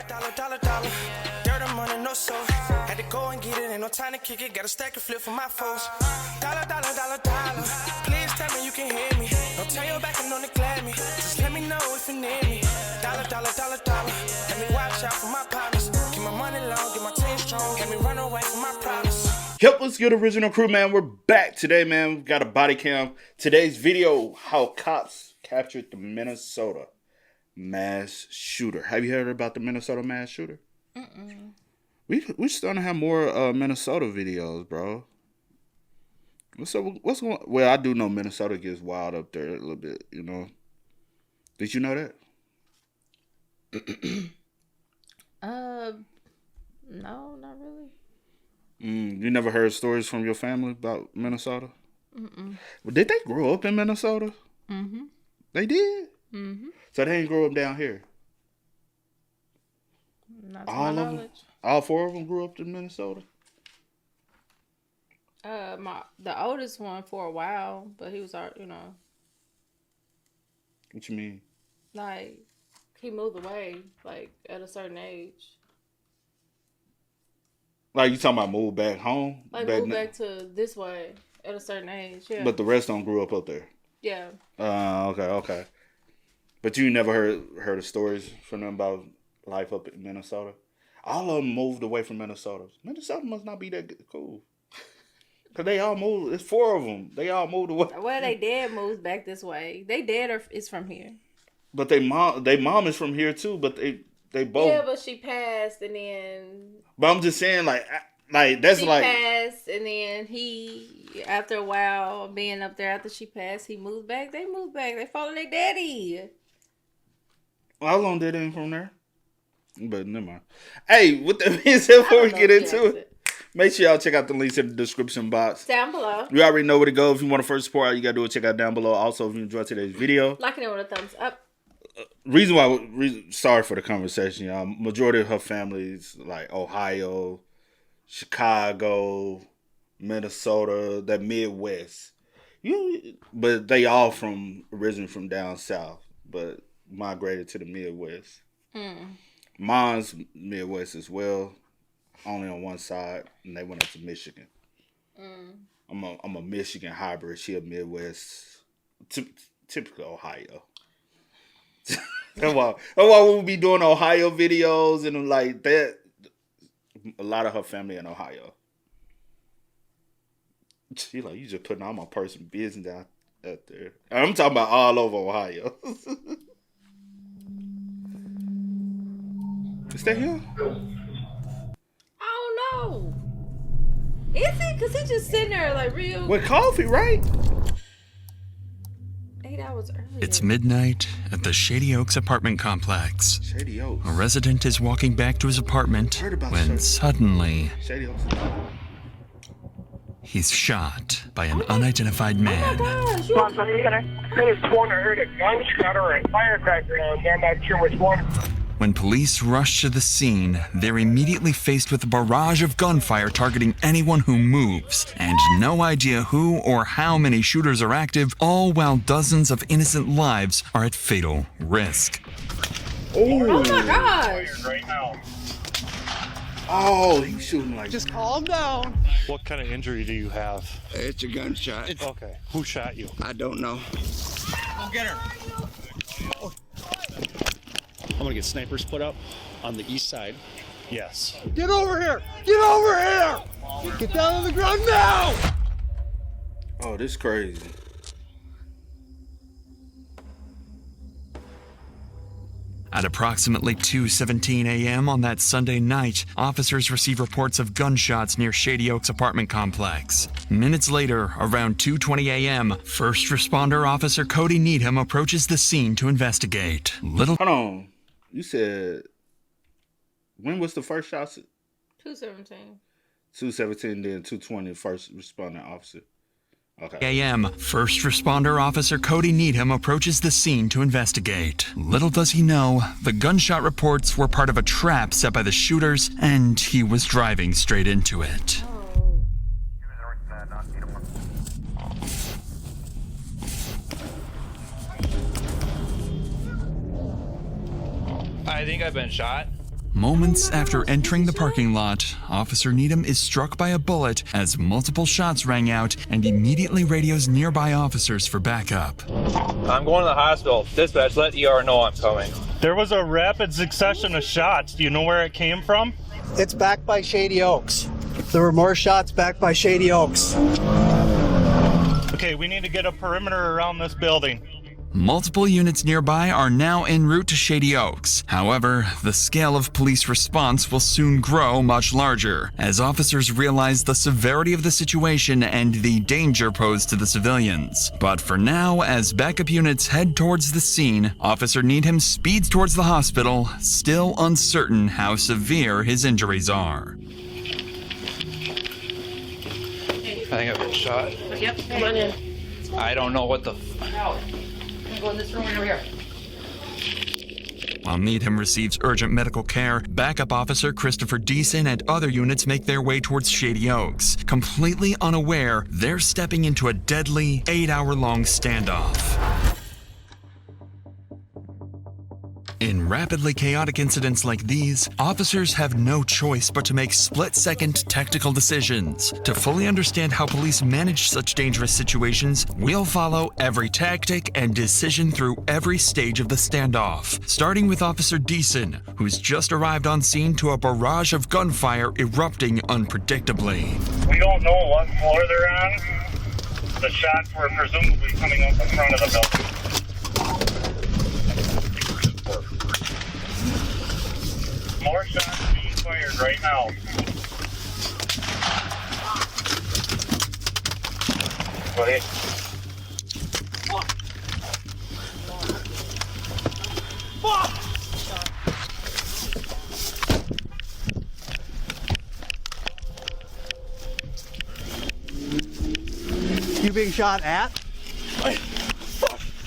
Dollar. Dirt and money, no soul. Had to go and get it, ain't no time to kick it. Got a stack of flip for my foes. Dollar. Please tell me you can hear me. Don't turn your back and don't neglect me. Just let me know if you need me. Dollar. Let me watch out for my partners. Keep my money long, get my team strong. Let me run away from my problems. Yep, what's good, original crew, man? We're back today, man. We've got a body cam. Today's video, how cops captured the Minnesota mass shooter. Have you heard about the Minnesota mass shooter? We're starting to have more Minnesota videos, bro. What's going? Well, I do know Minnesota gets wild up there a little bit. You know. Did you know that? No, not really. You never heard stories from your family about Minnesota? Well, did they grow up in Minnesota? They did? So they didn't grow up down here? Not to my knowledge. All four of them grew up in Minnesota? The oldest one for a while, but he was, you know. What you mean? Like, he moved away, like, at a certain age. Like, you talking about move back home? Like, move back to this way at a certain age, yeah. But the rest don't grew up there? Yeah. Okay. But you never heard of stories from them about life up in Minnesota? All of them moved away from Minnesota. Minnesota must not be that good, cool. Because they all moved. It's four of them. They all moved away. Well, they dad moves back this way. They dad is from here. But they mom is from here too, but they both. Yeah, but she passed and then. But I'm just saying, like that's she like. She passed and then he, after a while being up there after she passed, he moved back. They moved back. They followed their daddy. Well, how long did they from there? But never mind. Hey, with that being said, before we get into it, make sure y'all check out the links in the description box. Down below. You already know where to go. If you want to first support, all you got to do is check out down below. Also, if you enjoyed today's video, liking it with a thumbs up. Sorry for the conversation, y'all. Majority of her family is like Ohio, Chicago, Minnesota, that Midwest. But they all originally from down south, but migrated to the Midwest. Mine's Midwest as well, only on one side, and they went up to Michigan. I'm a Michigan hybrid. She a Midwest, typical Ohio. That's why we'll be doing Ohio videos and like that. A lot of her family in Ohio. She like, you just putting all my personal business out there. I'm talking about all over Ohio. Is that him? I don't know. Is he? Because he just sitting there like real. With coffee, right? 8 hours earlier. It's midnight at the Shady Oaks apartment complex. Shady Oaks. A resident is walking back to his apartment when suddenly Shady Oaks. he's shot by an unidentified man. Oh my gosh. There's one I heard a gunshot or a firecracker down there. I'm not sure which one. When police rush to the scene, they're immediately faced with a barrage of gunfire targeting anyone who moves, and no idea who or how many shooters are active, all while dozens of innocent lives are at fatal risk. Oh my gosh. Right now. Oh, he's shooting like. Just calm down. What kind of injury do you have? It's a gunshot. Okay. Who shot you? I don't know. Go get her. I'm gonna get snipers put up on the east side. Yes. Get over here! Get over here! Get down on the ground now! Oh, this is crazy. At approximately 2:17 a.m. on that Sunday night, officers receive reports of gunshots near Shady Oaks apartment complex. Minutes later, around 2:20 a.m., first responder officer Cody Needham approaches the scene to investigate. Hold on. You said, when was the first shot? 2:17. 2:17, then 2:20, first responding officer. Okay. a.m., first responder officer Cody Needham approaches the scene to investigate. Little does he know, the gunshot reports were part of a trap set by the shooters, and he was driving straight into it. I think I've been shot. Moments after entering the parking lot, Officer Needham is struck by a bullet as multiple shots rang out and immediately radios nearby officers for backup. I'm going to the hospital. Dispatch, let ER know I'm coming. There was a rapid succession of shots. Do you know where it came from? It's back by Shady Oaks. There were more shots back by Shady Oaks. Okay, we need to get a perimeter around this building. Multiple units nearby are now en route to Shady Oaks. However, the scale of police response will soon grow much larger, as officers realize the severity of the situation and the danger posed to the civilians. But for now, as backup units head towards the scene, Officer Needham speeds towards the hospital, still uncertain how severe his injuries are. I think I've been shot. Yep, come on in. I don't know what the... Go in this room over here. While Needham receives urgent medical care, backup officer Christopher Deason and other units make their way towards Shady Oaks. Completely unaware, they're stepping into a deadly 8-hour-long standoff. In rapidly chaotic incidents like these, officers have no choice but to make split-second tactical decisions. To fully understand how police manage such dangerous situations, we'll follow every tactic and decision through every stage of the standoff, starting with Officer Deason, who's just arrived on scene to a barrage of gunfire erupting unpredictably. We don't know what floor they're on. The shots were presumably coming up in front of the building. More shots being fired right now. Go ahead. You being shot at?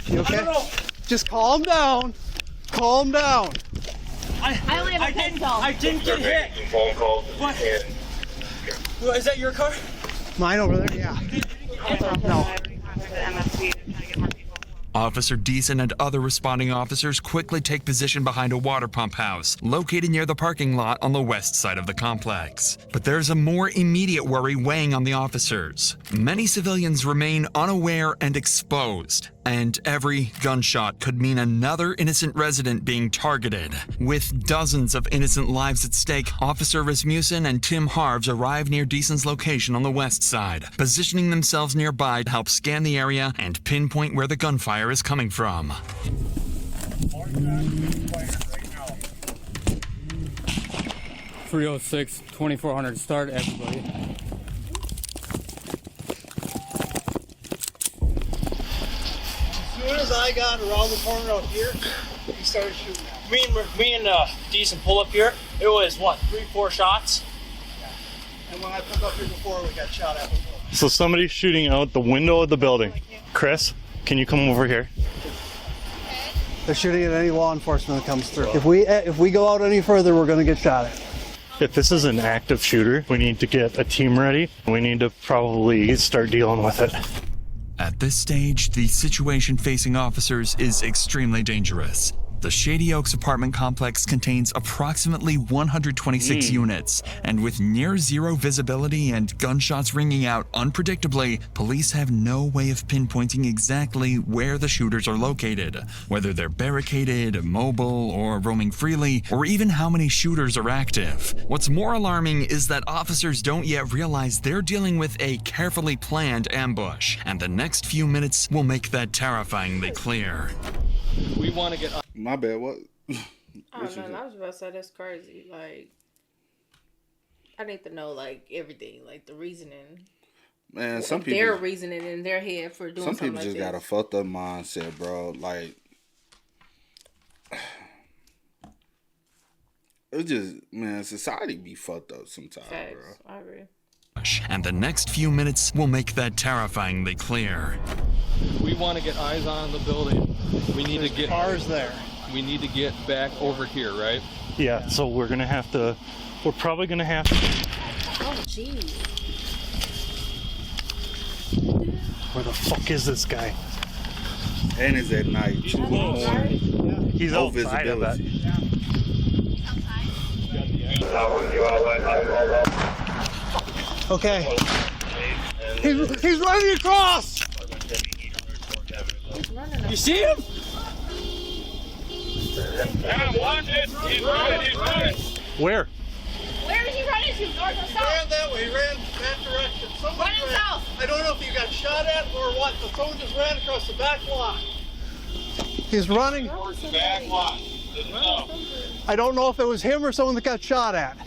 You okay? Just calm down. Calm down. I only have a pistol. I didn't get hit. Phone calls. What? Is that your car? Mine over there? Yeah. No. Officer Deason and other responding officers quickly take position behind a water pump house, located near the parking lot on the west side of the complex. But there's a more immediate worry weighing on the officers. Many civilians remain unaware and exposed, and every gunshot could mean another innocent resident being targeted. With dozens of innocent lives at stake, Officer Rasmussen and Tim Harves arrive near Deason's location on the west side, positioning themselves nearby to help scan the area and pinpoint where the gunfire is coming from. 306, 2400, start everybody. As soon as I got around the corner out here, he started shooting at me. Me and Deason pull up here. It was what, 3-4 shots? Yeah. And when I pulled up here before, we got shot at before. So somebody's shooting out the window of the building. Chris, can you come over here? They're shooting at any law enforcement that comes through. If we go out any further, we're going to get shot at. If this is an active shooter, we need to get a team ready. We need to probably start dealing with it. At this stage, the situation facing officers is extremely dangerous. The Shady Oaks apartment complex contains approximately 126 units, and with near zero visibility and gunshots ringing out unpredictably, police have no way of pinpointing exactly where the shooters are located, whether they're barricaded, mobile, or roaming freely, or even how many shooters are active. What's more alarming is that officers don't yet realize they're dealing with a carefully planned ambush, and the next few minutes will make that terrifyingly clear. We want to get... My bad, what? I don't know. I was about to say that's crazy. Like, I need to know like everything, like the reasoning. Man, some people their reasoning in their head for doing something like this. Some people just got a fucked up mindset, bro. Like, it's just, man, society be fucked up sometimes, bro. I agree. And the next few minutes will make that terrifyingly clear. We want to get eyes on the building. We need to get cars there. We need to get back over here, right? Yeah, so we're probably gonna have to. Oh, jeez. Where the fuck is this guy? And it's at night, too. He's no outside of that. visibility. Okay. He's running across! You see him? Where? Where is he running to? North or south? He ran that way. He ran that direction. Running south. I don't know if he got shot at or what, but someone just ran across the back lot. He's running. Back lot. I don't know if it was him or someone that got shot at.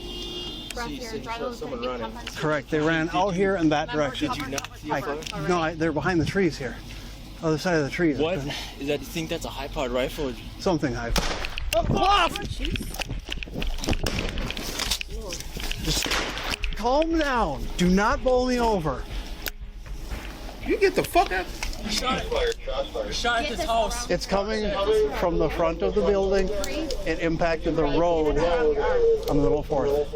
Correct. They ran out here in that direction. No, they're behind the trees here. Other side of the trees. What? Is that, you think that's a high-powered rifle? Something high. Just calm down. Do not bowl me over. You get the fuck out. Shot at this house. It's coming from the front of the building. It impacted the road on the Little Fourth.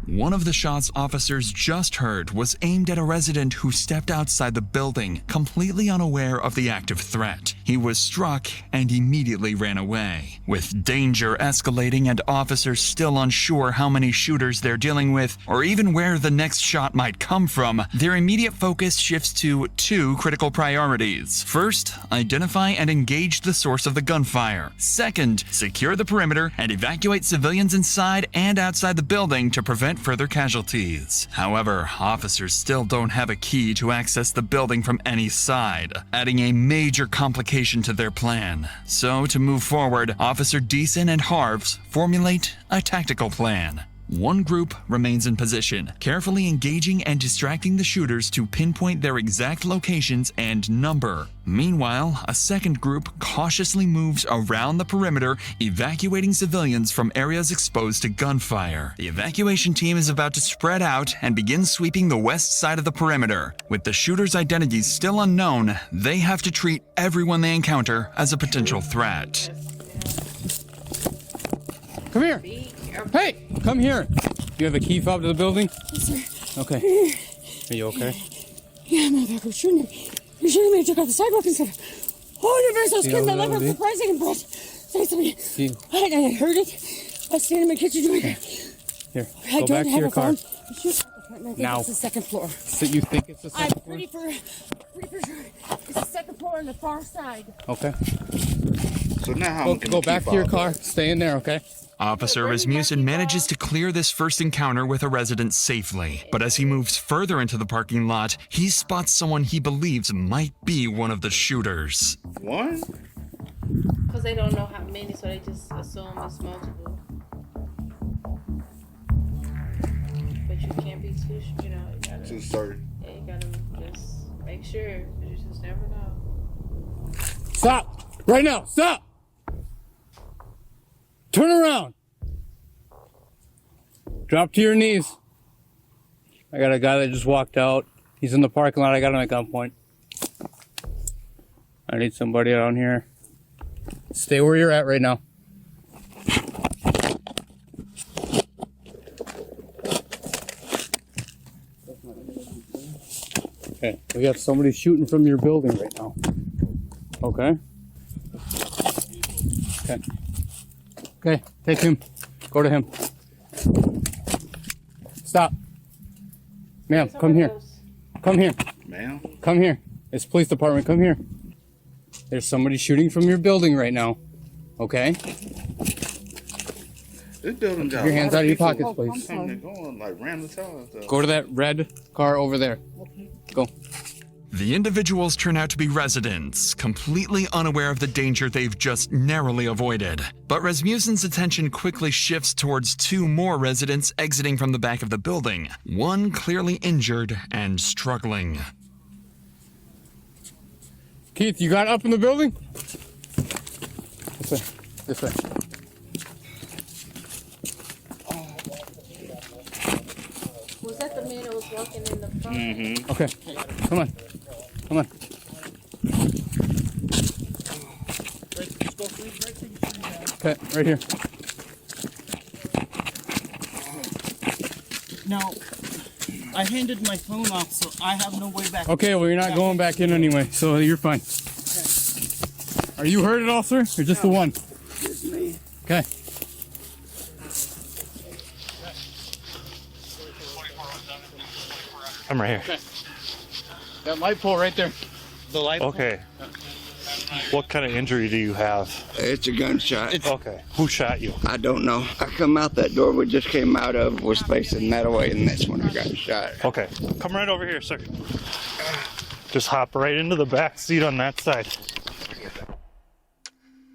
One of the shots officers just heard was aimed at a resident who stepped outside the building, completely unaware of the active threat. He was struck and immediately ran away. With danger escalating and officers still unsure how many shooters they're dealing with, or even where the next shot might come from, their immediate focus shifts to two critical priorities. First, identify and engage the source of the gunfire. Second, secure the perimeter and evacuate civilians inside and outside the building to prevent further casualties. However, officers still don't have a key to access the building from any side, adding a major complication to their plan. So, to move forward, Officer Deason and Harves formulate a tactical plan. One group remains in position, carefully engaging and distracting the shooters to pinpoint their exact locations and number. Meanwhile, a second group cautiously moves around the perimeter, evacuating civilians from areas exposed to gunfire. The evacuation team is about to spread out and begin sweeping the west side of the perimeter. With the shooters' identities still unknown, they have to treat everyone they encounter as a potential threat. Come here. Hey, come here. You have a key fob to the building? Yes, sir. Okay. Are you okay? Yeah, motherfucker was shooting me. He was shooting me and took off the sidewalk and stuff. Oh, you're very so scared. I love her surprising and brought. Say something. I heard it. I was standing in my kitchen doing it. Here, go back to your car. Now. It's the second floor. So you think it's the second floor? I'm pretty for sure. It's the second floor on the far side. Okay. So now how go back to your car. Stay in there, okay? Officer Rasmussen manages to clear this first encounter with a resident safely, but as he moves further into the parking lot, he spots someone he believes might be one of the shooters. One? Because they don't know how many, so they just assume it's multiple. But you can't be too, you gotta... Too certain. Yeah, you gotta just make sure, because you just never know. Stop! Right now, stop! Turn around. Drop to your knees. I got a guy that just walked out. He's in the parking lot. I got him at gunpoint. I need somebody around here. Stay where you're at right now. Okay, we got somebody shooting from your building right now. Okay. Okay. Okay, take him. Go to him. Stop. Ma'am, come here. Come here. Ma'am? Come here. It's police department. Come here. There's somebody shooting from your building right now. Okay? This building got Keep your hands out of your pockets, please. Going like random times. Go to that red car over there. Go. The individuals turn out to be residents, completely unaware of the danger they've just narrowly avoided. But Rasmussen's attention quickly shifts towards two more residents exiting from the back of the building, one clearly injured and struggling. Keith, you got up in the building? This way. This way. Was that the man that was walking in the front? Mm-hmm. Okay, come on. Come on. Okay, right here. Now, I handed my phone off, so I have no way back. Okay, well, you're not going back in anyway, so you're fine. Are you hurt at all, sir? Or just the one? Just me. Okay. I'm right here. Okay. That light pole right there. The light. Okay. What kind of injury do you have? It's a gunshot. Okay. Who shot you? I don't know. I come out that door we just came out of, was facing that way, and that's when I got shot. Okay. Come right over here, sir. Just hop right into the back seat on that side.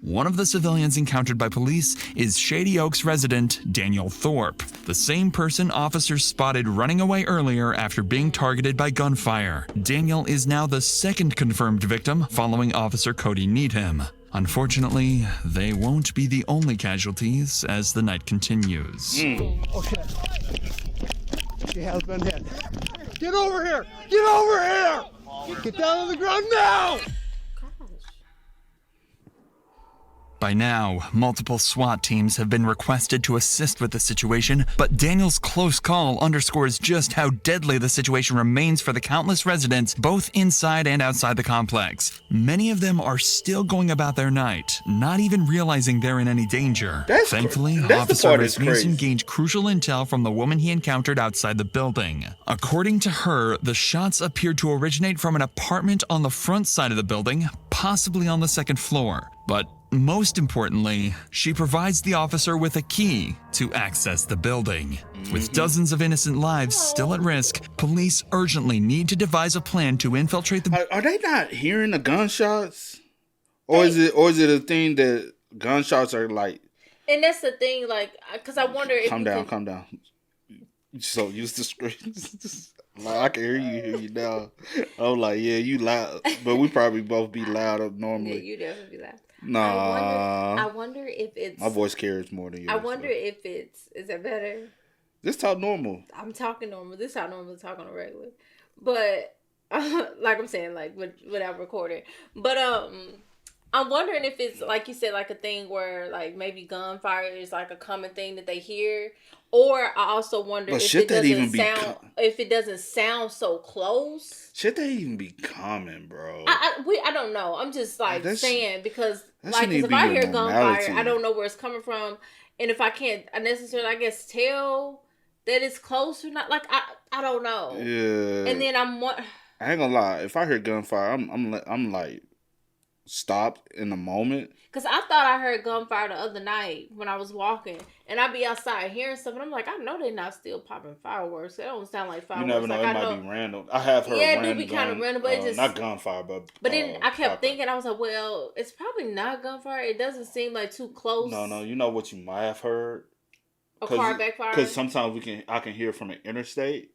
One of the civilians encountered by police is Shady Oaks resident Daniel Thorpe, the same person officers spotted running away earlier after being targeted by gunfire. Daniel is now the second confirmed victim following Officer Cody Needham. Unfortunately, they won't be the only casualties as the night continues. Okay. She has been hit. Get over here! Get over here! Get down on the ground now! By now, multiple SWAT teams have been requested to assist with the situation, but Daniel's close call underscores just how deadly the situation remains for the countless residents both inside and outside the complex. Many of them are still going about their night, not even realizing they're in any danger. Thankfully, Officer Rasmussen gained crucial intel from the woman he encountered outside the building. According to her, the shots appeared to originate from an apartment on the front side of the building, possibly on the second floor. But most importantly, she provides the officer with a key to access the building. With dozens of innocent lives still at risk, police urgently need to devise a plan to infiltrate the... Are they not hearing the gunshots? Or is it a thing that gunshots are like... And that's the thing, like, because I wonder if... Calm down. You're so used to screams. Like, I can hear you now. I'm like, yeah, you loud. But we probably both be loud up normally. Yeah, you definitely be loud. Nah. I wonder if it's... My voice carries more than yours. I wonder if it's... Is that better? This talk normal. I'm talking normal. This is how I normally talk on a regular. But, like I'm saying, like, without recording. But, I'm wondering if it's, like you said, like a thing where, like, maybe gunfire is, like, a common thing that they hear. Or I also wonder if it doesn't sound so close. Should they even be common, bro? I don't know. I'm just, like, saying because, like, if I hear gunfire, I don't know where it's coming from. And if I can't necessarily, I guess, tell that it's close or not, like, I don't know. Yeah. And then I ain't gonna lie. If I hear gunfire, I'm like stopped in the moment. Because I thought I heard gunfire the other night when I was walking. And I be outside hearing stuff. And I'm like, I know they're not still popping fireworks. It don't sound like fireworks. You never know. Like, it might be random. I have heard random. Yeah, it do be kind of random. But it just... Not gunfire, but... But then I kept thinking, I was like, well, it's probably not gunfire. It doesn't seem like too close. No. You know what you might have heard? A car backfire? Because sometimes I can hear from an interstate.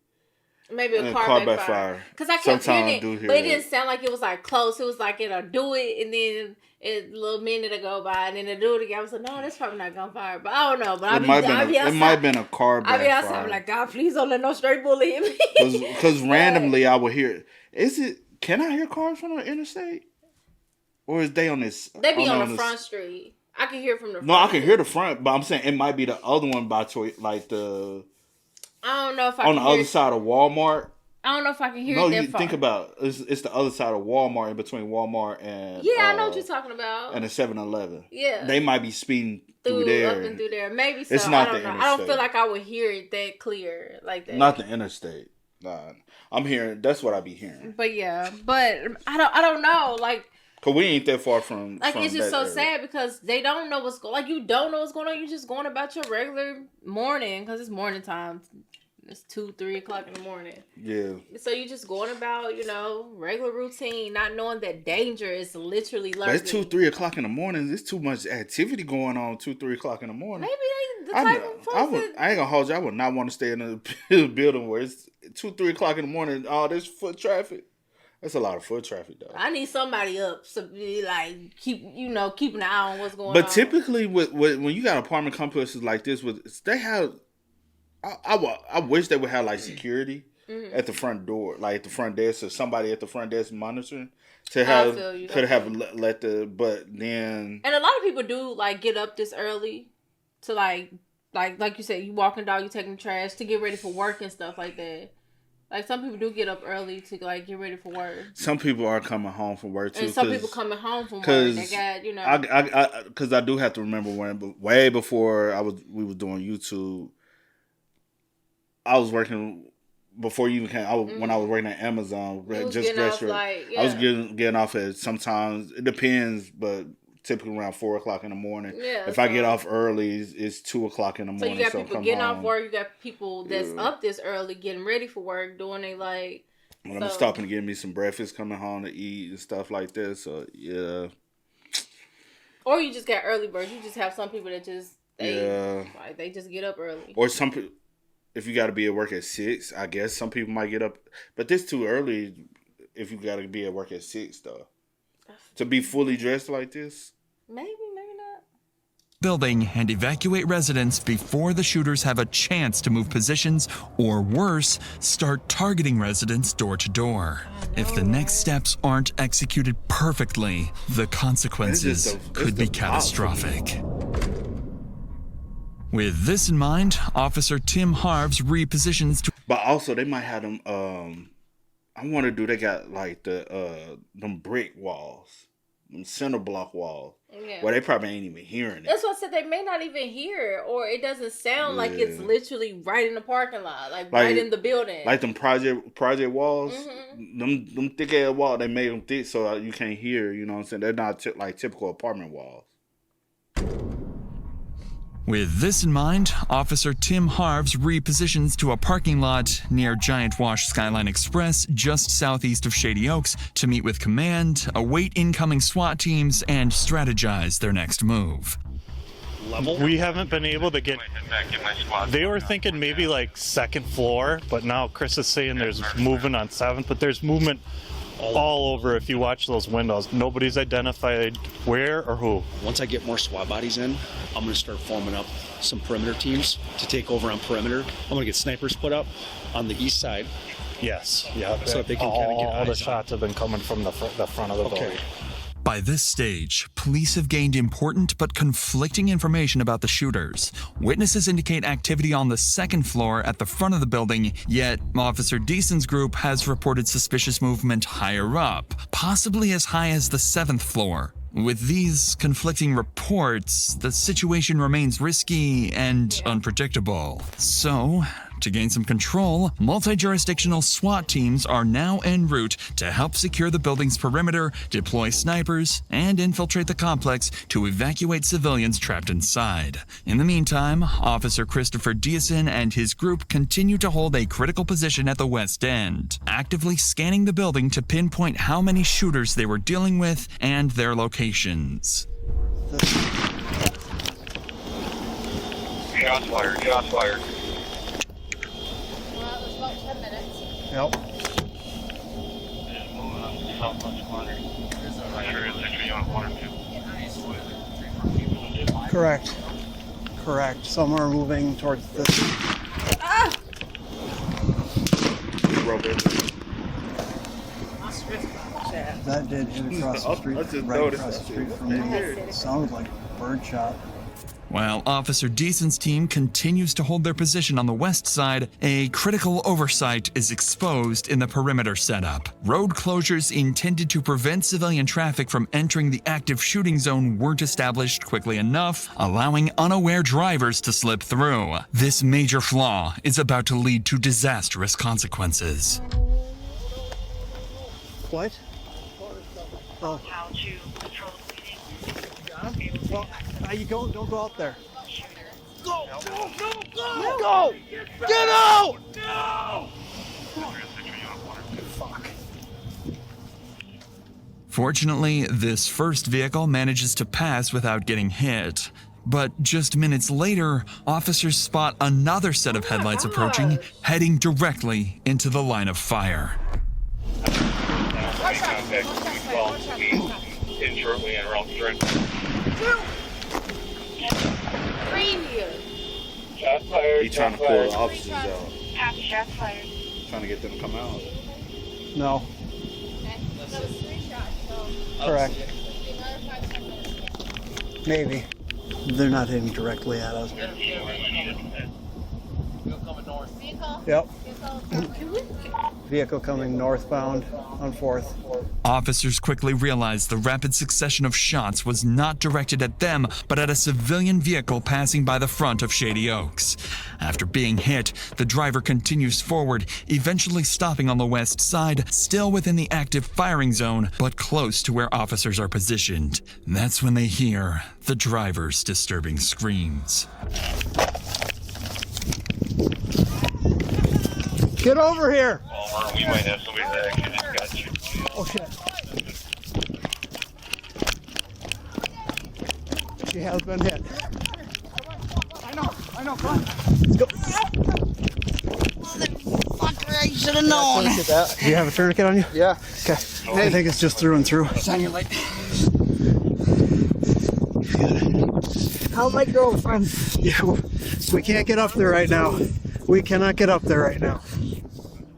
Maybe a car backfire. Because I kept hearing it, but it didn't sound like it was like close. It was like it'll do it, and then a little minute to go by, and then it'll do it again. I was like, no, that's probably not gunfire. But I don't know. But it might have been a car backfire. I be outside, I'm like, God, please don't let no straight bullet hit me. Because randomly I would hear. Can I hear cars from the interstate? Or is they on this? They be on the front street. I can hear from the front. No, I can hear the front, but I'm saying it might be the other one by like the... I don't know if I on the other side of Walmart. I don't know if I can hear it that far. Think about it's the other side of Walmart, in between Walmart and I know what you're talking about. And a 7-Eleven. Yeah, they might be speeding through there, up and through there. Maybe so. It's not I don't know. Interstate. I don't feel like I would hear it that clear like that. Not the interstate. Nah, I'm hearing. That's what I be hearing. But yeah, I don't know. Like, cause we ain't that far from. Like, it's just so area. sad because they don't know what's going. Like, you don't know what's going on. You're just going about your regular morning because it's morning time. It's 2-3 o'clock in the morning. Yeah. So you just going about, regular routine, not knowing that danger is literally lurking. But it's 2-3 o'clock in the morning. There's too much activity going on 2-3 o'clock in the morning. Maybe the type of place I ain't gonna hold you. I would not want to stay in a building where it's 2-3 o'clock in the morning. All this foot traffic. That's a lot of foot traffic, though. I need somebody up to be like keeping an eye on what's going on. But typically, when you got apartment complexes like this, they have. I wish they would have like security at the front door, like at the front desk, or somebody at the front desk monitoring to have let the. But then, and a lot of people do like get up this early to like you said, you walking dog, you taking trash to get ready for work and stuff like that. Like, some people do get up early to like get ready for work. Some people are coming home from work too. And some people coming home from work. They got because I do have to remember when way before we was doing YouTube. I was working before you even came, when I was working at Amazon, just dress shirt. Like, I was getting off at sometimes, it depends, but typically around 4 o'clock in the morning. Yeah, if I get off early, it's 2 o'clock in the morning. So you got people getting off work. You got people that's up this early getting ready for work, doing they like. When I'm stopping to get me some breakfast, coming home to eat and stuff like this. So yeah. Or you just got early birds. You just have some people that just they just get up early. Or some people, if you got to be at work at 6, I guess some people might get up, but this too early. If you got to be at work at 6 though, to be fully dressed like this. Maybe not. Building and evacuate residents before the shooters have a chance to move positions, or worse, start targeting residents door to door. If the next steps aren't executed perfectly, the consequences could be catastrophic. With this in mind, Officer Tim Harves repositions to... But also, they might have them, I wonder, they got like them brick walls, them center block walls. Yeah. Well, they probably ain't even hearing it. That's what I said. They may not even hear it, or it doesn't sound like it's literally right in the parking lot, like right in the building. Like them project walls, them thick ass walls. They made them thick so you can't hear. You know what I'm saying? They're not like typical apartment walls. With this in mind, Officer Tim Harves repositions to a parking lot near Giant Wash Skyline Express just southeast of Shady Oaks to meet with command, await incoming SWAT teams, and strategize their next move. We haven't been able to get... They were thinking maybe like 2nd floor, but now Chris is saying there's movement on 7th, but there's movement all over if you watch those windows. Nobody's identified where or who. Once I get more SWAT bodies in, I'm going to start forming up some perimeter teams to take over on perimeter. I'm going to get snipers put up on the east side. Yes. Yeah. So that they can kind of get all the shots have been coming from the front of the building. By this stage, police have gained important but conflicting information about the shooters. Witnesses indicate activity on the 2nd floor at the front of the building, yet Officer Deason's group has reported suspicious movement higher up, possibly as high as the 7th floor. With these conflicting reports, the situation remains risky and unpredictable. So, to gain some control, multi-jurisdictional SWAT teams are now en route to help secure the building's perimeter, deploy snipers, and infiltrate the complex to evacuate civilians trapped inside. In the meantime, Officer Christopher Deason and his group continue to hold a critical position at the west end, actively scanning the building to pinpoint how many shooters they were dealing with and their locations. Shots fired, shots fired. Yep. Correct. Some are moving towards this. That did hit across the street, right across the street from me. It sounds like a bird shot. While Officer Deason's team continues to hold their position on the west side, a critical oversight is exposed in the perimeter setup. Road closures intended to prevent civilian traffic from entering the active shooting zone weren't established quickly enough, allowing unaware drivers to slip through. This major flaw is about to lead to disastrous consequences. What? Oh. How to control the bleeding. Well, you don't go out there. Go! Go! Get out! No! Fuck. Fortunately, this first vehicle manages to pass without getting hit. But just minutes later, officers spot another set of headlights approaching, heading directly into the line of fire. In shortly and around the Shots fired. He's trying to pull the officers out. Half shots fired. Trying to get them to come out. No. Correct. Maybe. They're not hitting directly at us. Vehicle coming north. Yep. Vehicle coming northbound on 4th. Officers quickly realized the rapid succession of shots was not directed at them, but at a civilian vehicle passing by the front of Shady Oaks. After being hit, the driver continues forward, eventually stopping on the west side, still within the active firing zone, but close to where officers are positioned. That's when they hear the driver's disturbing screams. Get over here! We might have somebody that actually just got you. Oh shit. She has been hit. I know, come on. Let's go. Fucker, I should have known. Do you have a tourniquet on you? Yeah. Okay. I think it's just through and through. Shine your light. How's my girlfriend? Yeah, we can't get up there right now. We cannot get up there right now.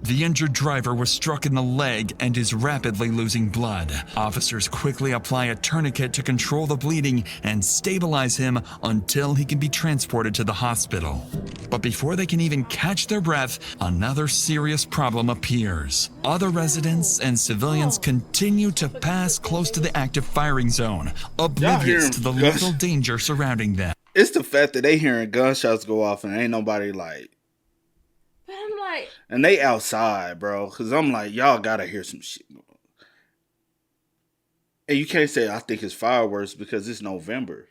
The injured driver was struck in the leg and is rapidly losing blood. Officers quickly apply a tourniquet to control the bleeding and stabilize him until he can be transported to the hospital. But before they can even catch their breath, another serious problem appears. Other residents and civilians continue to pass close to the active firing zone, oblivious to the lethal danger surrounding them. It's the fact that they hearing gunshots go off and ain't nobody like. But I'm like, And they outside, bro. Because I'm like, y'all gotta hear some shit. And you can't say, I think it's fireworks because it's November.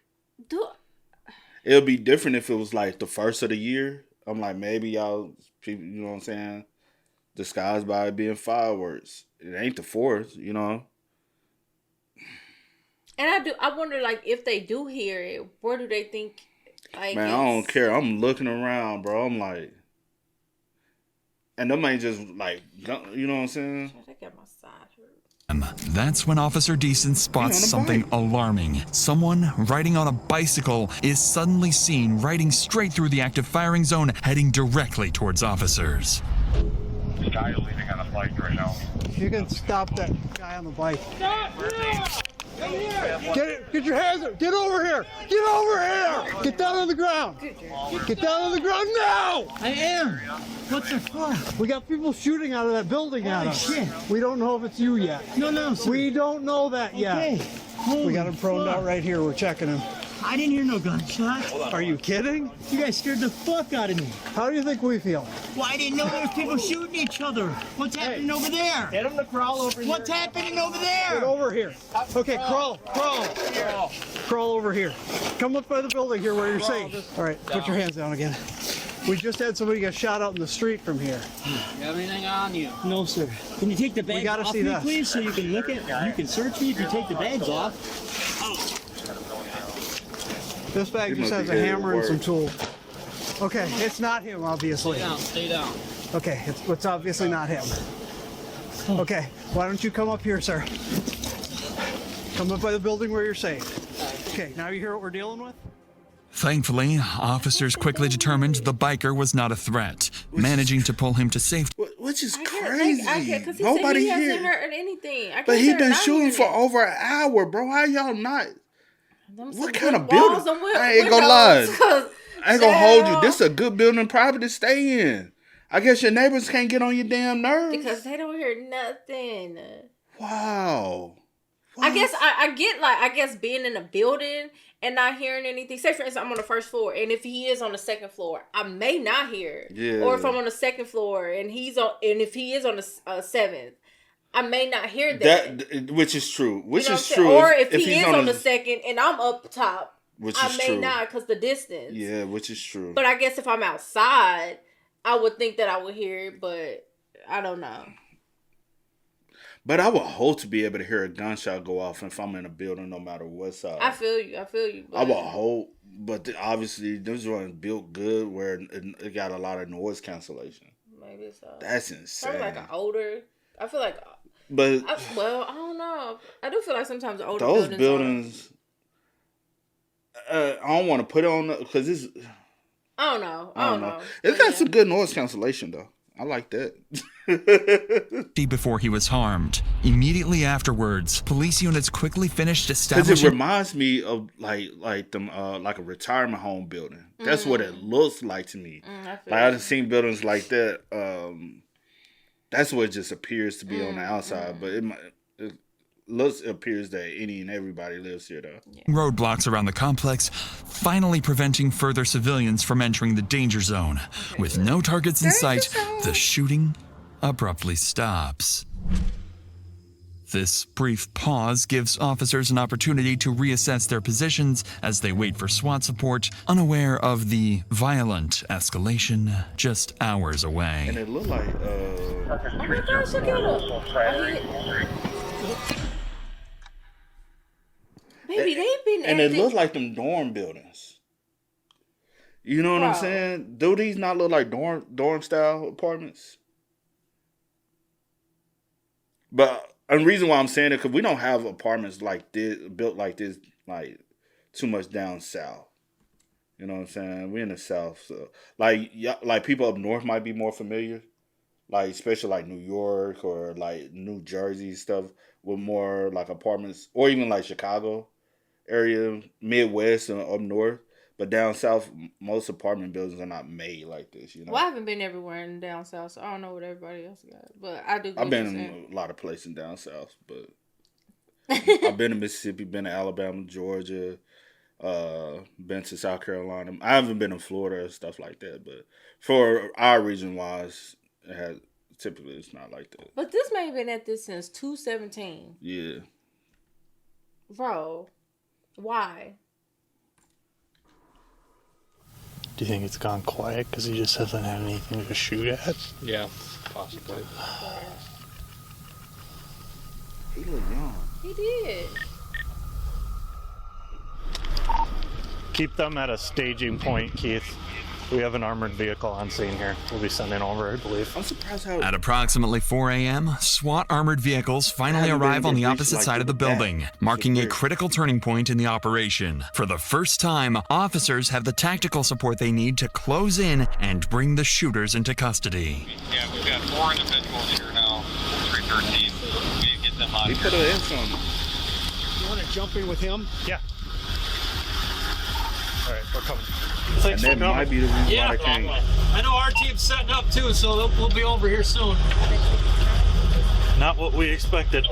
It'll be different if it was like the first of the year. I'm like, maybe y'all, people, you know what I'm saying? Disguised by it being fireworks. It ain't the 4th, you know? and I wonder, like, if they do hear it, where do they think, like, Man, I don't care. I'm looking around, bro. I'm like, and them ain't just like, you know what I'm saying? I got my side hurt. That's when Officer Deason spots something alarming. Someone riding on a bicycle is suddenly seen riding straight through the active firing zone, heading directly towards officers. The guy is leaning on a bike right now. You can stop that guy on the bike. Get your hands up. Get over here. Get over here. Get down on the ground. Get down on the ground now. I am. What the fuck? We got people shooting out of that building at us. Shit. We don't know if it's you yet. No, sir. We don't know that yet. Okay. We got him proned out right here. We're checking him. I didn't hear no gunshot. Are you kidding? You guys scared the fuck out of me. How do you think we feel? Well, I didn't know there was people shooting each other. What's happening over there? Get him to crawl over here. What's happening over there? Get over here. Okay, crawl. Crawl over here. Come up by the building here where you're safe. All right, put your hands down again. We just had somebody get shot out in the street from here. You have anything on you? No, sir. Can you take the bags gotta off see me, this. please, so you can look at? You can search me if you take the bags off. This bag just has a hammer and some tools. Okay, it's not him, obviously. Stay down. Okay, it's obviously not him. Okay, why don't you come up here, sir? Come up by the building where you're safe. Okay, now you hear what we're dealing with? Thankfully, officers quickly determined the biker was not a threat, managing to pull him to safety. Which is crazy. Because he Nobody said he here. hasn't heard anything. But he been shooting for over an hour, bro. How y'all not? What kind of building? I ain't gonna lie. I ain't gonna hold you. This is a good building probably to stay in. I guess your neighbors can't get on your damn nerves. Because they don't hear nothing. Wow. I guess I get being in a building and not hearing anything. Say for instance, I'm on the first floor, and if he is on the second floor, I may not hear. Yeah. Or if I'm on the second floor and if he is on the seventh, I may not hear that. Which is true. Or if he is on the second and I'm up top, I may not because the distance. Yeah, which is true. But I guess if I'm outside, I would think that I would hear it, but I don't know. But I would hope to be able to hear a gunshot go off if I'm in a building, no matter what side. I feel you. But I would hope, but obviously this one built good where it got a lot of noise cancellation. Maybe so. That's insane. Probably like an older. I feel like. But I don't know. I do feel like sometimes the older those buildings. I don't want to put it on because it's. I don't know. It got some good noise cancellation though. I like that. Before he was harmed. Immediately afterwards, police units quickly finished Because establishing... it reminds me of like them like a retirement home building. That's what it looks like to me. I've seen buildings like that. That's what it just appears to be on the outside, but it appears that any and everybody lives here though. Roadblocks around the complex, finally preventing further civilians from entering the danger zone. With no targets in sight, the shooting abruptly stops. This brief pause gives officers an opportunity to reassess their positions as they wait for SWAT support, unaware of the violent escalation just hours away. And it looked like Oh my gosh, look at him. Baby, they've been and it looked like them dorm buildings. You know what I'm saying? Do these not look like dorm style apartments? But the reason why I'm saying it, because we don't have apartments like this, built like this, like too much down south. You know what I'm saying? We're in the South, so like people up north might be more familiar, like especially like New York or like New Jersey stuff with more like apartments, or even like Chicago area, Midwest and up north. But down south, most apartment buildings are not made like this, you know. Well, I haven't been everywhere in down south, so I don't know what everybody else got. But I do. I've been in a lot of places down south, but I've been to Mississippi, been to Alabama, Georgia, been to South Carolina. I haven't been in Florida or stuff like that, but for our region wise, typically it's not like that. But this may have been at this since 2017. Yeah. Bro, why? Do you think it's gone quiet because he just hasn't had anything to shoot at? Yeah, possibly. He looked young. He did. Keep them at a staging point, Keith. We have an armored vehicle on scene here. We'll be sending over, I believe. I'm surprised how... At approximately 4 a.m., SWAT armored vehicles finally arrive on the opposite side of the building, marking a critical turning point in the operation. For the first time, officers have the tactical support they need to close in and bring the shooters into custody. Yeah, we've got 4 individuals here now, 313. We need to get them out He of put here. an X on him. You want to jump in with him? Yeah. All right, we're coming. And that might be the reason why they came. I know our team's setting up too, so we'll be over here soon. Not what we expected.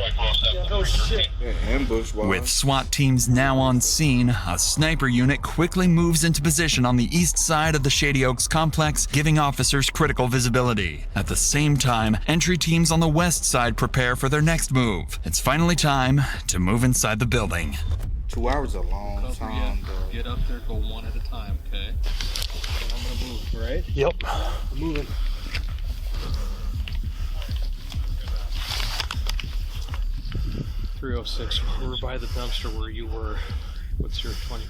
Oh shit. Ambush With SWAT teams now on scene, a sniper unit quickly moves into position on the east side of the Shady Oaks complex, giving officers critical visibility. At the same time, entry teams on the west side prepare for their next move. It's finally time to move inside the building. 2 hours is a long time, though. Get up there, go one at a time, okay? And I'm gonna move, right? Yep. I'm moving. .306. We're by the dumpster where you were. What's your 20?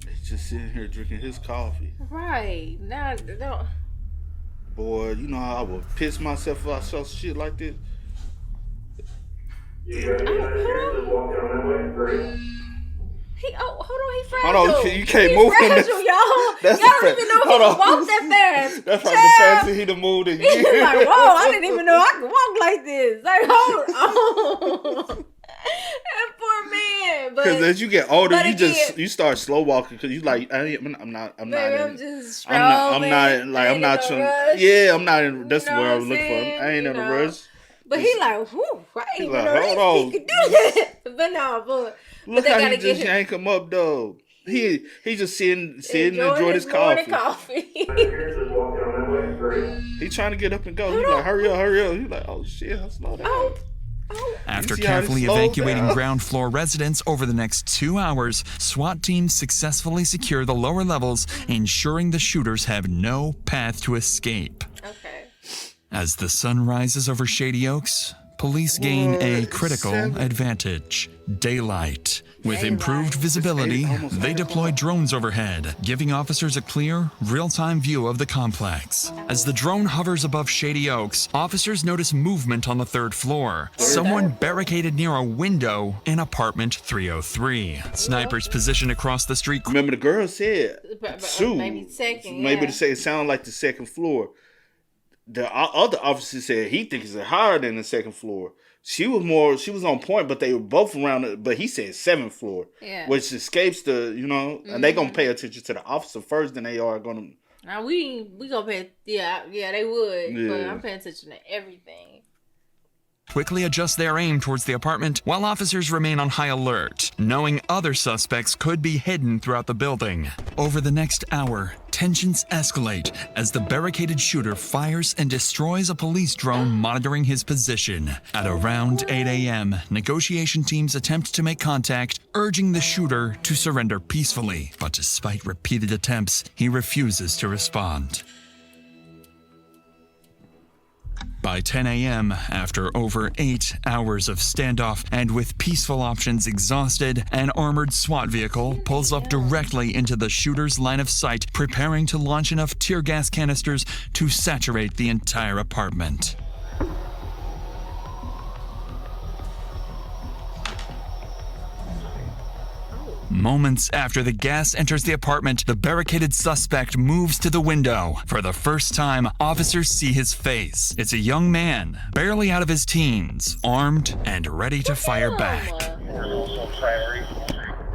He's just sitting here drinking his coffee. Right. Now, don't. Boy, you know how I would piss myself if I saw shit like this? Hold on, he fragile. Hold on, you can't move him. Fragile, y'all. That's Y'all the don't even know he hold can on. walk that fast. That's like the fastest he'd have moved in years. He's like, whoa, I didn't even know I could walk like this. Like, hold on. That poor man. Because as you get older, but you start slow walking because you like I'm not. I'm just not rush. Yeah, I'm not in. That's You know where I what was I'm looking for. saying? I ain't You in a know. rush. But he like, whew, I He's ain't even like, know hold on. he could do that. But no, but Look they how gotta he just get him. yank him up though. He just sitting Enjoy enjoying his coffee. coffee. He trying to get up and go. He like, hurry up. He like, oh shit, I'll slow down. After You see how carefully he slows evacuating down? ground floor residents over the next 2 hours, SWAT teams successfully secure the lower levels, ensuring the shooters have no path to escape. Okay. As the sun rises over Shady Oaks, police gain a critical advantage: daylight. With improved visibility, they deploy drones overhead, giving officers a clear, real-time view of the complex. As the drone hovers above Shady Oaks, officers notice movement on the 3rd floor. Someone barricaded near a window in apartment 303. Snipers positioned across the street. Remember the girl said, shoot, maybe second, maybe to say it sounded like the 2nd floor. The other officer said he thinks it's higher than the 2nd floor. She was on point, but they were both around it. But he said 7th floor, which escapes the, and they gonna pay attention to the officer first, then they are gonna. Now we gonna pay, they would, but Yeah. I'm paying attention to everything. Quickly adjust their aim towards the apartment while officers remain on high alert, knowing other suspects could be hidden throughout the building. Over the next hour, tensions escalate as the barricaded shooter fires and destroys a police drone monitoring his position. At around 8 a.m., negotiation teams attempt to make contact, urging the shooter to surrender peacefully. But despite repeated attempts, he refuses to respond. By 10 a.m., after over 8 hours of standoff and with peaceful options exhausted, an armored SWAT vehicle pulls up directly into the shooter's line of sight, preparing to launch enough tear gas canisters to saturate the entire apartment. Moments after the gas enters the apartment, the barricaded suspect moves to the window. For the first time, officers see his face. It's a young man, barely out of his teens, armed and ready to fire back.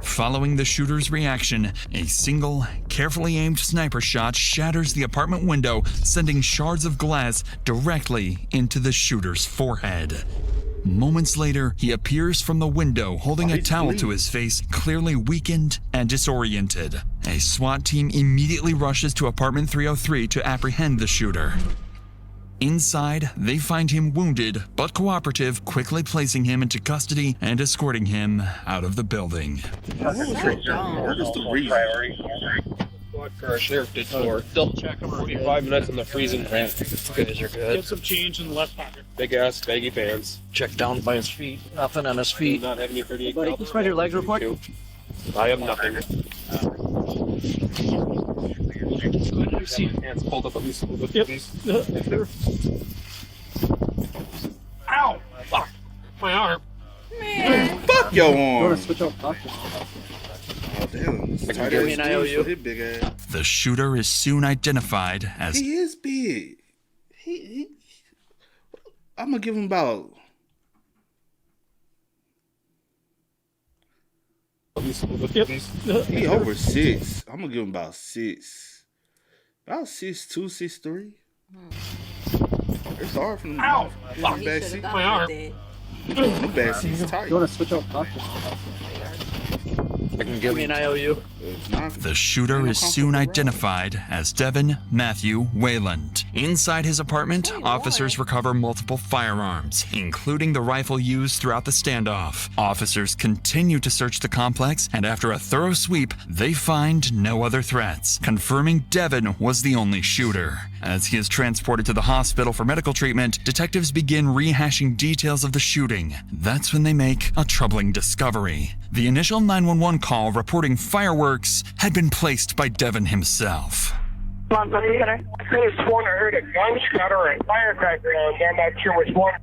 Following the shooter's reaction, a single, carefully aimed sniper shot shatters the apartment window, sending shards of glass directly into the shooter's forehead. Moments later, he appears from the window holding a towel to his face, clearly weakened and disoriented. A SWAT team immediately rushes to apartment 303 to apprehend the shooter. Inside, they find him wounded but cooperative, quickly placing him into custody and escorting him out of the building. What is the reason? For our sheriff did for. Double check him. 45 minutes in the freezing rain. You guys are good. Get some change in the left pocket. Big ass baggy pants. Check down by his feet. Nothing on his feet. Not having any 38. Buddy, can you spread your legs real quick? I have nothing. You see your hands pulled up at least a little bit. Yep. Ow! Fuck! My arm. Man. Fuck your arm. You want to switch out pockets? Oh, damn. Give me an IOU. Big ass. The shooter is soon identified as... He is big. I'm gonna give him about... He over 6. I'm gonna give him about 6. About 6'2", 6'3". It's hard for him. Ow! Back seat. My arm. The back seat's tight. You want to switch out pockets? I can give me an IOU. The shooter is soon identified as Devin Matthew Wayland. Inside his apartment, officers recover multiple firearms, including the rifle used throughout the standoff. Officers continue to search the complex, and after a thorough sweep, they find no other threats, confirming Devin was the only shooter. As he is transported to the hospital for medical treatment, detectives begin rehashing details of the shooting. That's when they make a troubling discovery. The initial 911 call reporting fireworks had been placed by Devin himself. I could have sworn I heard a gunshot or a firecracker, and I'm not sure which one.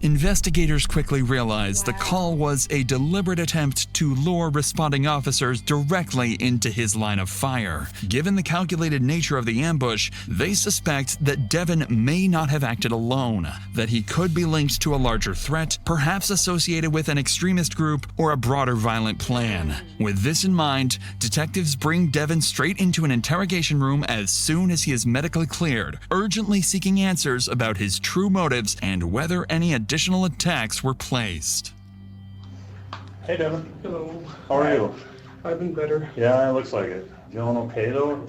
Investigators quickly realized the call was a deliberate attempt to lure responding officers directly into his line of fire. Given the calculated nature of the ambush, they suspect that Devin may not have acted alone, that he could be linked to a larger threat, perhaps associated with an extremist group or a broader violent plan. With this in mind, detectives bring Devin straight into an interrogation room as soon as he is medically cleared, urgently seeking answers about his true motives and whether any additional attacks were placed. Hey, Devin. Hello. How are you? I've been better. Yeah, it looks like it. Feeling okay though?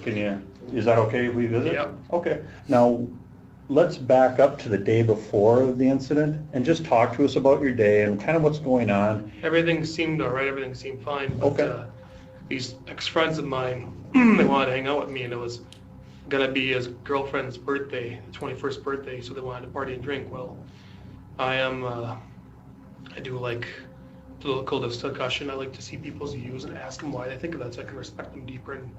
Is that okay if we visit? Yeah. Okay. Now, let's back up to the day before the incident and just talk to us about your day and kind of what's going on. Everything seemed alright. Everything seemed fine. But, Okay. These ex-friends of mine, they wanted to hang out with me, and it was gonna be his girlfriend's birthday, 21st birthday, so they wanted to party and drink. Well, I do like To cool discussion, I like to see people's views and ask them why they think of that so I can respect them deeper and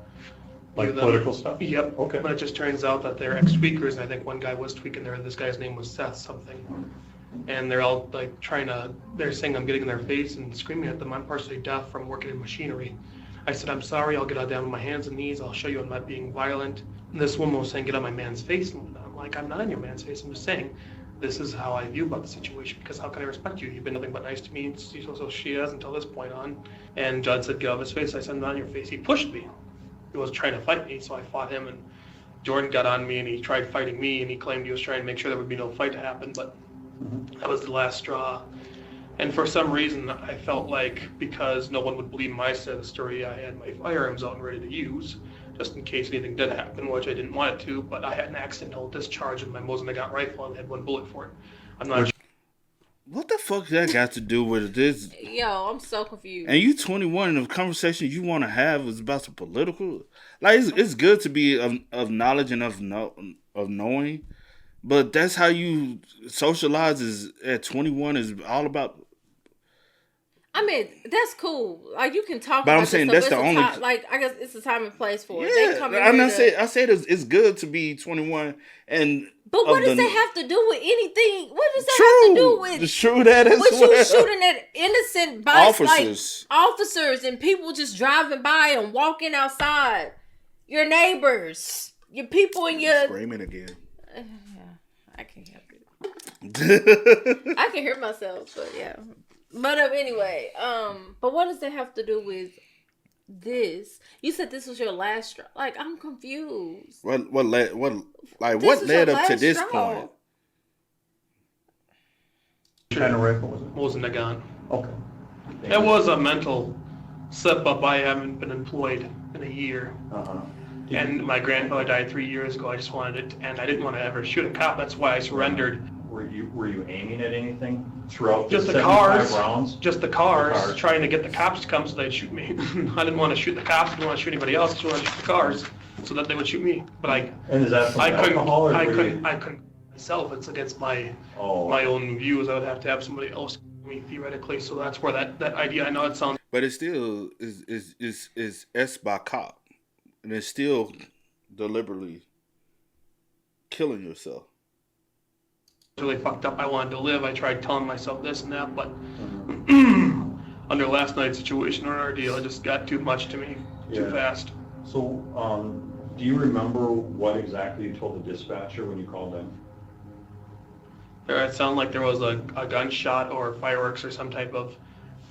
Like political stuff? Yep. Okay. But it just turns out that they're ex-tweakers, and I think one guy was tweaking there. This guy's name was Seth something. And they're all like they're saying I'm getting in their face and screaming at them. I'm partially deaf from working in machinery. I said, I'm sorry, I'll get down on my hands and knees. I'll show you I'm not being violent. And this woman was saying, get on my man's face. And I'm like, I'm not on your man's face. I'm just saying, this is how I view about the situation, because how can I respect you? You've been nothing but nice to me. So she has until this point on. And Judd said, get off his face. I said, I'm not on your face. He pushed me. He was trying to fight me, so I fought him. And Jordan got on me, and he tried fighting me, and he claimed he was trying to make sure there would be no fight to happen. But that was the last straw. And for some reason, I felt like because no one would believe my side of the story, I had my firearms out and ready to use, just in case anything did happen, which I didn't want it to. But I had an accidental discharge in my Mosin-Nagant rifle and had one bullet for it. I'm not sure. What the fuck that got to do with this? Yo, I'm so confused. And you 21, and the conversation you want to have is about some political. Like, it's good to be of knowledge and of knowing, but that's how you socialize. Is at 21 is all about. I mean, that's cool. Like, you can talk. But about I'm saying this that's stuff. the It's only. like, I guess it's a time and place for it. Yeah, They come in I'm here not saying. I said it's good to be 21 and. But what does that have to do with anything? What does that have to do with? True that as with well. You shooting at innocent officers, like officers, and people just driving by and walking outside. Your neighbors, your people in your screaming again. I can't help it. I can hear myself, but yeah. But anyway, but what does that have to do with this? You said this was your last straw. Like, I'm confused. What led up to this point? What kind of rifle was it? Mosin-Nagant. Okay. It was a mental slip up. I haven't been employed in a year. And my grandfather died 3 years ago. I just wanted it, and I didn't want to ever shoot a cop. That's why I surrendered. Were you aiming at anything throughout Just the 75 cars, rounds? just the cars, trying to get the cops to come so they'd shoot me. I didn't want to shoot the cops. I didn't want to shoot anybody else. I just wanted to shoot the cars so that they would shoot me. But And is that from I couldn't. alcohol, or I were couldn't. you- I couldn't myself. It's against my own views. I would have to have somebody else shoot me theoretically. So that's where that idea. I know it sounds. But it still is S by cop, and it's still deliberately killing yourself. Really fucked up. I wanted to live. I tried telling myself this and that, but under last night's situation or ordeal, it just got too much to me, too fast. So, do you remember what exactly you told the dispatcher when you called in? It sounded like there was a gunshot or fireworks or some type of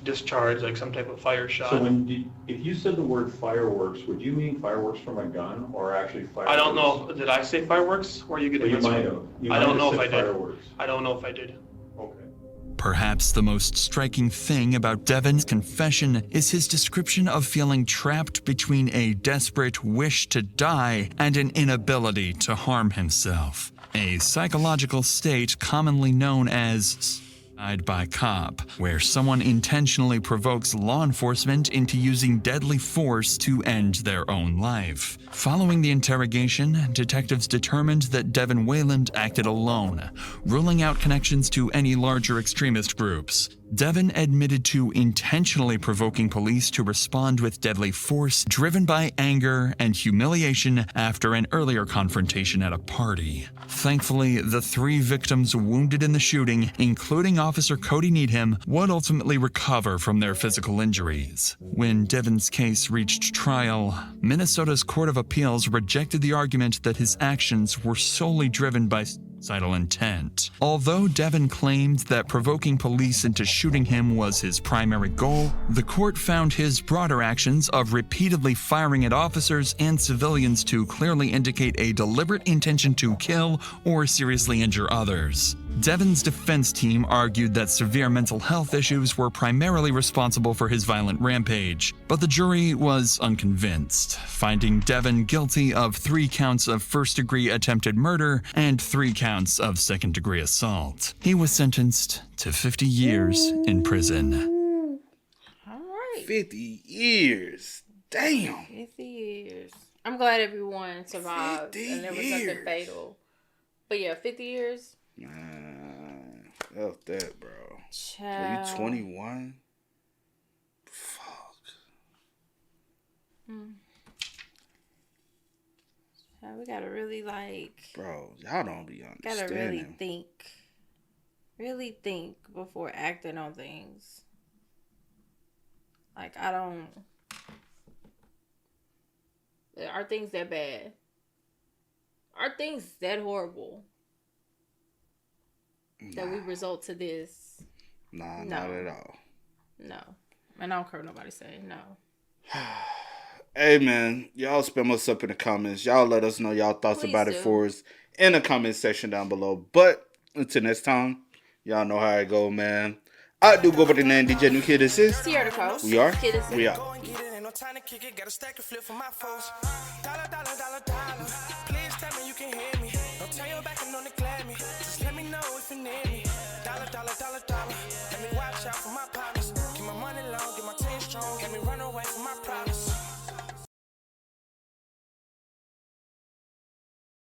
discharge, like some type of fire shot. So if you said the word fireworks, would you mean fireworks from a gun or actually fireworks? I don't know. Did I say fireworks? Or are you getting Well, you this might one? have. You I might don't know have if I said did. fireworks. I don't know if I did. Perhaps the most striking thing about Devin's confession is his description of feeling trapped between a desperate wish to die and an inability to harm himself, a psychological state commonly known as suicide by cop, where someone intentionally provokes law enforcement into using deadly force to end their own life. Following the interrogation, detectives determined that Devin Wayland acted alone, ruling out connections to any larger extremist groups. Devin admitted to intentionally provoking police to respond with deadly force, driven by anger and humiliation after an earlier confrontation at a party. Thankfully, the 3 victims wounded in the shooting, including Officer Cody Needham, would ultimately recover from their physical injuries. When Devin's case reached trial, Minnesota's Court of Appeals rejected the argument that his actions were solely driven by suicidal intent. Although Devin claimed that provoking police into shooting him was his primary goal, the court found his broader actions of repeatedly firing at officers and civilians to clearly indicate a deliberate intention to kill or seriously injure others. Devin's defense team argued that severe mental health issues were primarily responsible for his violent rampage, but the jury was unconvinced, finding Devin guilty of 3 counts of first-degree attempted murder and 3 counts of second-degree assault. He was sentenced to 50 years in prison. All right. 50 years. Damn. 50 years. I'm glad everyone survived and there was nothing fatal. But yeah, 50 years. Fuck that, bro. Child. So you 21? We gotta really Bro, y'all don't be understanding. Gotta really think before acting on things. Like, are things that bad? Are things that horrible? That we result to this? Nah, not at all. No. And I don't care what nobody say. No. Hey, man, y'all spam us up in the comments. Y'all let us know y'all thoughts about it for us in the comment section down below. But until next time, y'all know how it go, man. I do go by the name DJ New Kid. This is Sierra Coast. We are. We are. Time to kick it, got a stack of flip for my foes. Dollar. Please tell me you can hear me. Don't turn your back and don't neglect me. Just let me know if you need me. Dollar. Let me watch out for my partners. Keep my money low, get my team strong. Let me run away from my problems.